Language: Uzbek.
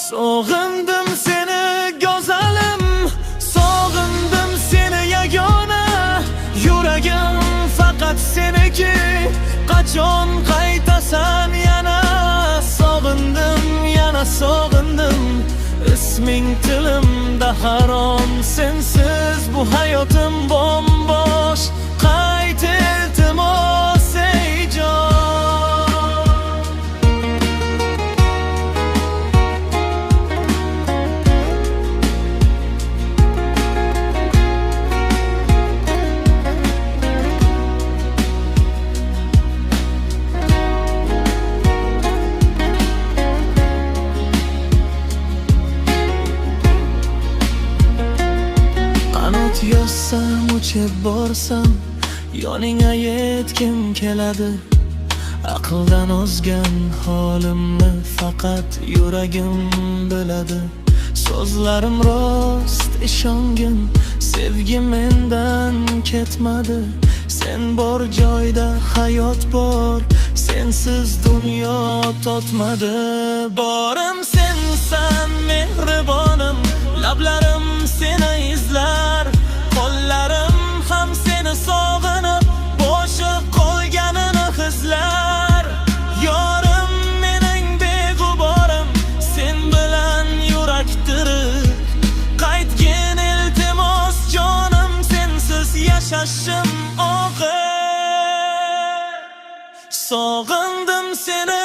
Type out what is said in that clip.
Sog'indim seni go'zalim, sog'indim seni yagona. Yuragim faqat seniki, qachon qaytasan yana? Sog'indim, yana sog'indim, isming tilimda harom. Sensiz bu hayotim bombosh, qayt iltimos ey jon. Qanot yossam, uchib borsam, yoningga yetkim keladi. Aqldan ozgan holimni faqat yuragim biladi. So'zlarim rost, ishongin, sevgi mendan ketmadi. Sen bor joyda hayot bor, sensiz dunyo totmadi. Borim sensan, mehribonim, lablarim seni izlar, qo'llarim ham seni sog'inib, boshi qolganini hizlar. Yorim mening beg'uborim, sen bilan yurak tirik. Qaytgin iltimos jonim, sensiz yashashim og'ir. Sog'indim seni